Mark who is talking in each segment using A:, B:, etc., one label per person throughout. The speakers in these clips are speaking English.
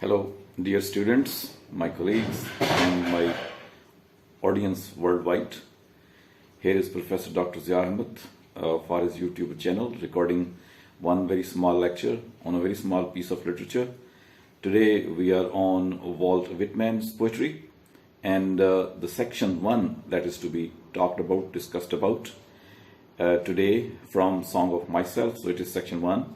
A: Hello, dear students, my colleagues, and my audience worldwide. Here is Professor Dr. Zia Ahmed for his YouTube channel, recording one very small lecture on a very small piece of literature. Today we are on Walt Whitman's poetry, and the section 1 that is to be discussed about today from Song of Myself. So it is section 1.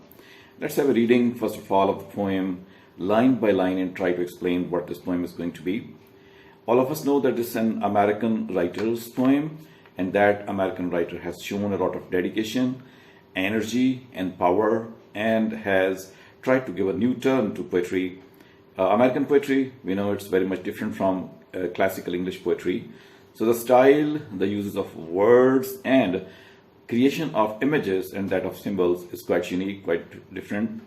A: Let's have a reading first of all of the poem line by line and try to explain what this poem is going to be. All of us know that this is an American writer's poem, and that American writer has shown a lot of dedication, energy, and power, and has tried to give a new turn to poetry. American poetry, we know it's very much different from classical English poetry. So the style, the uses of words, and creation of images and that of symbols is quite unique, quite different.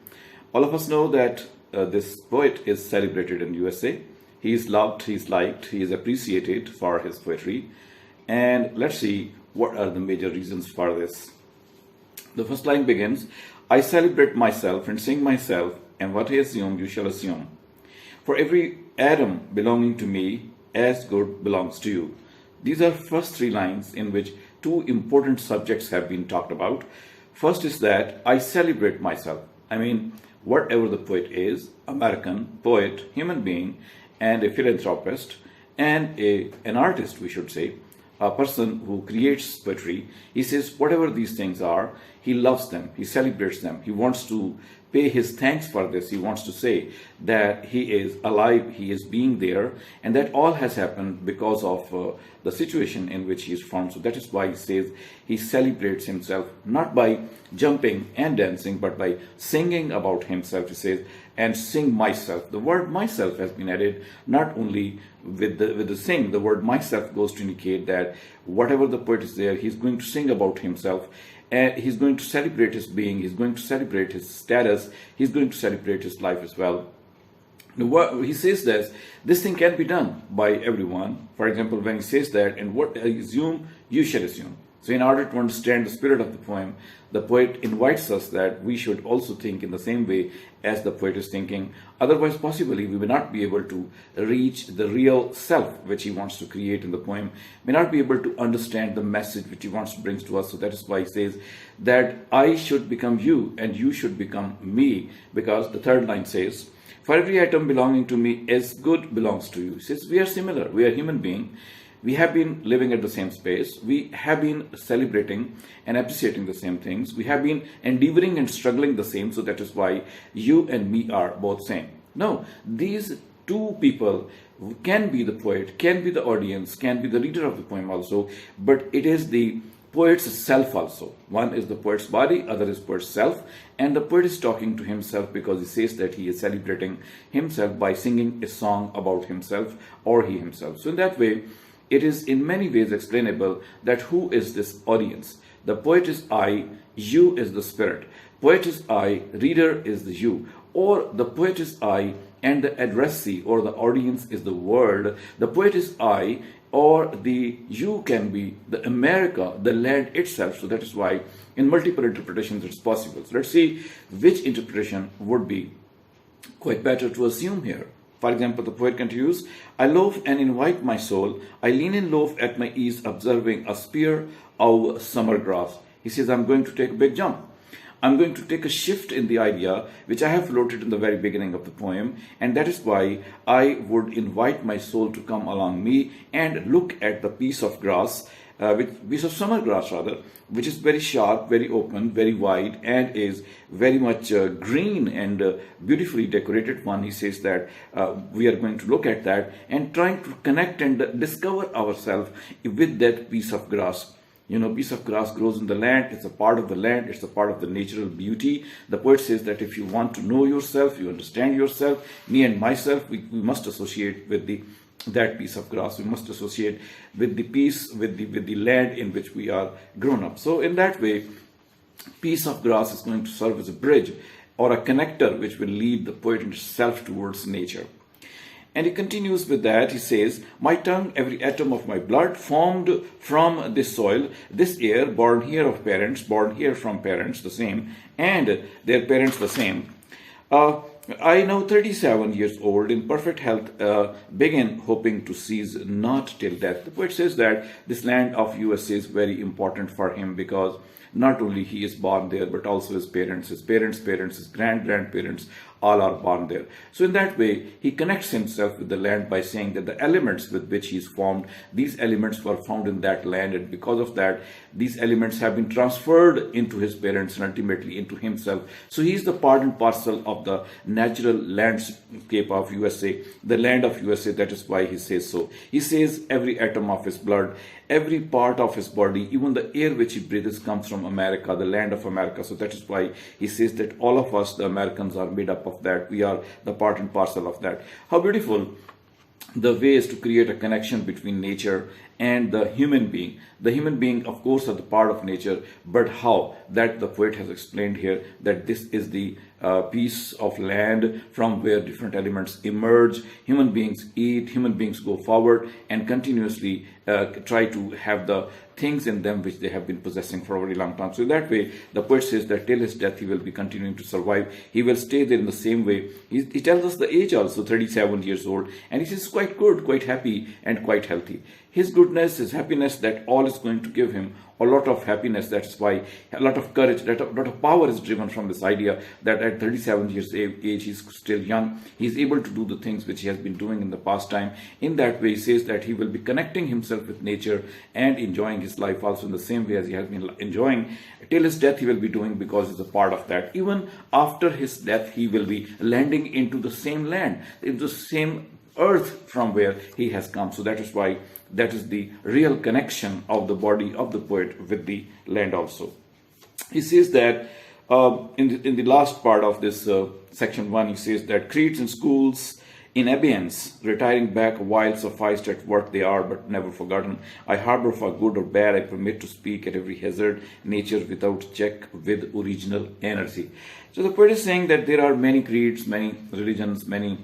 A: All of us know that this poet is celebrated in USA. He is loved, he is liked, he is appreciated for his poetry. And let's see what are the major reasons for this. The first line begins, I celebrate myself and sing myself, and what I assume you shall assume. For every atom belonging to me, as good belongs to you. These are first three lines in which two important subjects have been talked about. First is that I celebrate myself. I mean, whatever the poet is, American poet, human being, and a philanthropist, and an artist, we should say, a person who creates poetry, he says whatever these things are, he loves them, he celebrates them, he wants to pay his thanks for this, he wants to say that he is alive, he is being there, and that all has happened because of the situation in which he is found. So that is why he says he celebrates himself, not by jumping and dancing, but by singing about himself. He says, and sing myself. The word myself has been added not only with the sing. The word myself goes to indicate that whatever the poet is there, he's going to sing about himself, and he's going to celebrate his being, he's going to celebrate his status, he's going to celebrate his life as well. Now, he says this thing can be done by everyone. For example, when he says that, and what I assume, you shall assume. So in order to understand the spirit of the poem, the poet invites us that we should also think in the same way as the poet is thinking. Otherwise, possibly, we will not be able to reach the real self which he wants to create in the poem, may not be able to understand the message which he wants to bring to us. So that is why he says that I should become you and you should become me, because the third line says, for every atom belonging to me as good belongs to you. He says we are similar, we are human beings. We have been living at the same space. We have been celebrating and appreciating the same things. We have been endeavoring and struggling the same. So that is why you and me are both same. No, these two people can be the poet, can be the audience, can be the reader of the poem also. But it is the poet's self also. One is the poet's body, other is poet's self. And the poet is talking to himself because he says that he is celebrating himself by singing a song about himself or he himself. So in that way, it is in many ways explainable that who is this audience. The poet is I, you is the spirit. Poet is I, reader is the you. Or the poet is I and the addressee or the audience is the world. The poet is I, or the you can be the America, the land itself. So that is why in multiple interpretations it's possible. So let's see which interpretation would be quite better to assume here. For example, the poet continues, I loaf and invite my soul. I lean and loaf at my ease, observing a spear of summer grass. He says, I'm going to take a big jump. I'm going to take a shift in the idea, which I have floated in the very beginning of the poem. And that is why I would invite my soul to come along me and look at the piece of grass, piece of summer grass rather, which is very sharp, very open, very wide, and is very much green and beautifully decorated one. He says that we are going to look at that and trying to connect and discover ourselves with that piece of grass. You know, piece of grass grows in the land. It's a part of the land. It's a part of the natural beauty. The poet says that if you want to know yourself, you understand yourself, me and myself, we must associate with that piece of grass. We must associate with the piece, with the land in which we are grown up. So in that way, piece of grass is going to serve as a bridge or a connector which will lead the poet himself towards nature. And he continues with that. He says, my tongue, every atom of my blood, formed from this soil, this air, born here of parents, born here from parents, the same, and their parents the same. I now 37 years old, in perfect health, begin hoping to seize not till death. The poet says that this land of USA is very important for him because not only he is born there, but also his parents, parents, his grandparents, all are born there. So in that way, he connects himself with the land by saying that the elements with which he is formed, these elements were found in that land, and because of that, these elements have been transferred into his parents and ultimately into himself. So he is the part and parcel of the natural landscape of USA, the land of USA. That is why he says so. He says every atom of his blood, every part of his body, even the air which he breathes comes from America, the land of America. So that is why he says that all of us, the Americans, are made up of that. We are the part and parcel of that. How beautiful the way is to create a connection between nature and the human being. The human being, of course, are the part of nature, but how? That the poet has explained here, that this is the piece of land from where different elements emerge. Human beings eat, human beings go forward and continuously try to have the things in them which they have been possessing for a very long time. So in that way, the poet says that till his death he will be continuing to survive. He will stay there in the same way. He tells us the age also, 37 years old, and he says quite good, quite happy, and quite healthy. His goodness, his happiness, that all is going to give him a lot of happiness. That's why a lot of courage, a lot of power is driven from this idea that at 37 years age, he's still young. He's able to do the things which he has been doing in the past time. In that way, he says that he will be connecting himself with nature and enjoying his life also in the same way as he has been enjoying. Till his death, he will be doing, because he's a part of that. Even after his death, he will be landing into the same land, into the same earth from where he has come. So that is why that is the real connection of the body of the poet with the land also. He says that in the last part of this section 1, he says that creeds and schools in abeyance, retiring back while sufficed at what they are, but never forgotten. I harbor for good or bad, I permit to speak at every hazard, nature without check with original energy. So the poet is saying that there are many creeds, many religions, many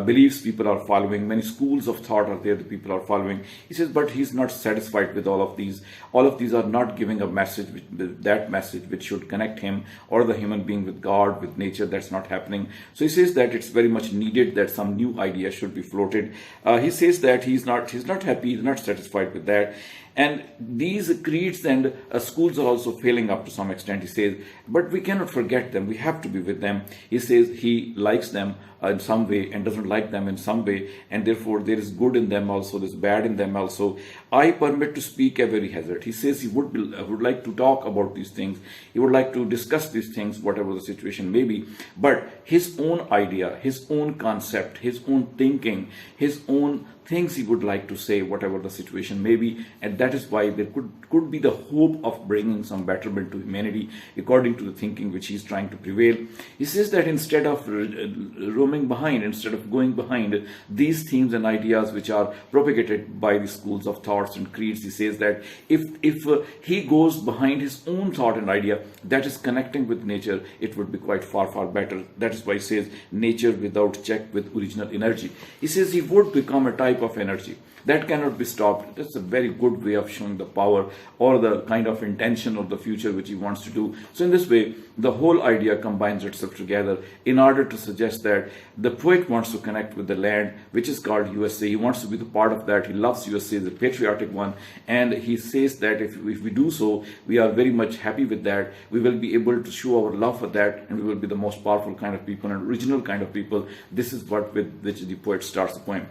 A: beliefs people are following, many schools of thought are there that people are following. He says, but he's not satisfied with all of these. All of these are not giving a message, that message which should connect him or the human being with God, with nature. That's not happening. So he says that it's very much needed that some new idea should be floated. He says that he's not happy, he's not satisfied with that. And these creeds and schools are also failing up to some extent, he says, but we cannot forget them. We have to be with them. He says he likes them in some way and doesn't like them in some way, and therefore there is good in them also, there's bad in them also. I permit to speak at every hazard. He says he would like to talk about these things. He would like to discuss these things, whatever the situation may be. But his own idea, his own concept, his own thinking, his own things he would like to say, whatever the situation may be, and that is why there could be the hope of bringing some betterment to humanity according to the thinking which he is trying to prevail. He says that instead of roaming behind, instead of going behind these themes and ideas which are propagated by the schools of thoughts and creeds, he says that if he goes behind his own thought and idea that is connecting with nature, it would be quite far better. That is why he says nature without check with original energy. He says he would become a type of energy that cannot be stopped. That's a very good way of showing the power or the kind of intention of the future which he wants to do. So in this way, the whole idea combines itself together in order to suggest that the poet wants to connect with the land which is called USA. He wants to be the part of that. He loves USA, the patriotic one, and he says that if we do so, we are very much happy with that. We will be able to show our love for that, and we will be the most powerful kind of people and original kind of people. This is what with which the poet starts the poem.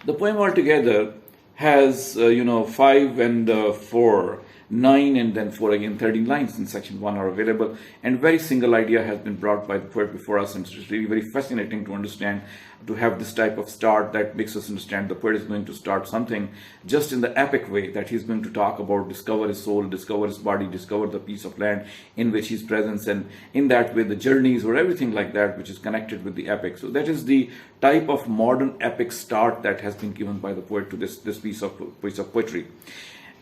A: The poem altogether has, 5 and 4, 9 and then 4 again, 13 lines in section 1 are available, and very single idea has been brought by the poet before us, and it's really very fascinating to understand, to have this type of start that makes us understand the poet is going to start something just in the epic way, that he's going to talk about discover his soul, discover his body, discover the piece of land in which he's present, and in that way the journeys or everything like that which is connected with the epic. So that is the type of modern epic start that has been given by the poet to this piece of poetry.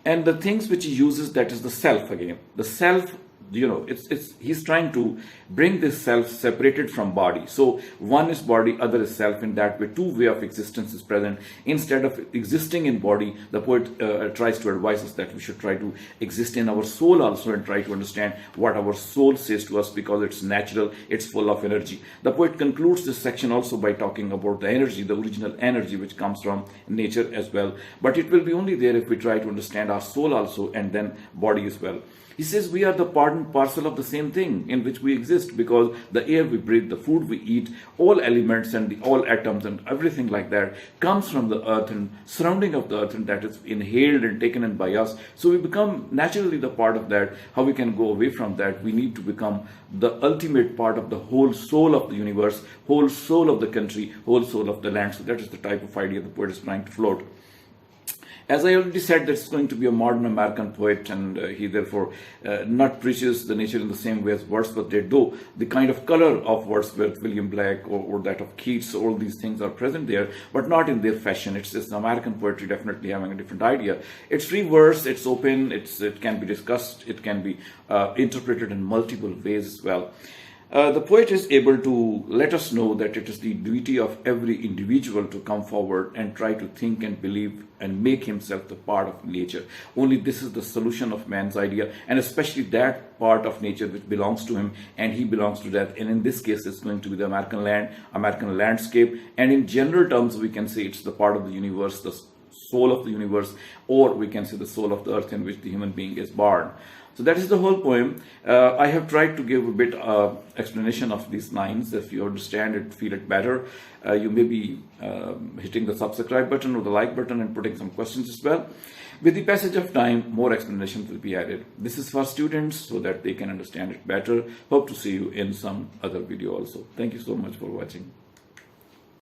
A: And the things which he uses, that is the self again. The self he's trying to bring this self separated from body. So one is body, other is self. In that way, two way of existence is present. Instead of existing in body, the poet tries to advise us that we should try to exist in our soul also, and try to understand what our soul says to us, because it's natural, it's full of energy. The poet concludes this section also by talking about the energy, the original energy which comes from nature as well. But it will be only there if we try to understand our soul also, and then body as well. He says we are the part and parcel of the same thing in which we exist, because the air we breathe, the food we eat, all elements and all atoms and everything like that comes from the earth and surrounding of the earth, and that is inhaled and taken in by us. So we become naturally the part of that. How we can go away from that? We need to become the ultimate part of the whole soul of the universe, whole soul of the country, whole soul of the land. So that is the type of idea the poet is trying to float. As I already said, that's going to be a modern American poet, and he therefore not preaches the nature in the same way as Wordsworth did, though the kind of color of Wordsworth, William Blake, or that of Keats, all these things are present there, but not in their fashion. It's just American poetry definitely having a different idea. It's free verse, it's open, it can be discussed, it can be interpreted in multiple ways as well. The poet is able to let us know that it is the duty of every individual to come forward and try to think and believe and make himself the part of nature. Only this is the solution of man's idea, and especially that part of nature which belongs to him, and he belongs to that. And in this case, it's going to be the American land, American landscape. And in general terms, we can say it's the part of the universe, the soul of the universe, or we can say the soul of the earth in which the human being is born. So that is the whole poem. I have tried to give a bit explanation of these lines. If you understand it, feel it better, you may be hitting the subscribe button or the like button and putting some questions as well. With the passage of time, more explanations will be added. This is for students so that they can understand it better. Hope to see you in some other video also. Thank you so much for watching.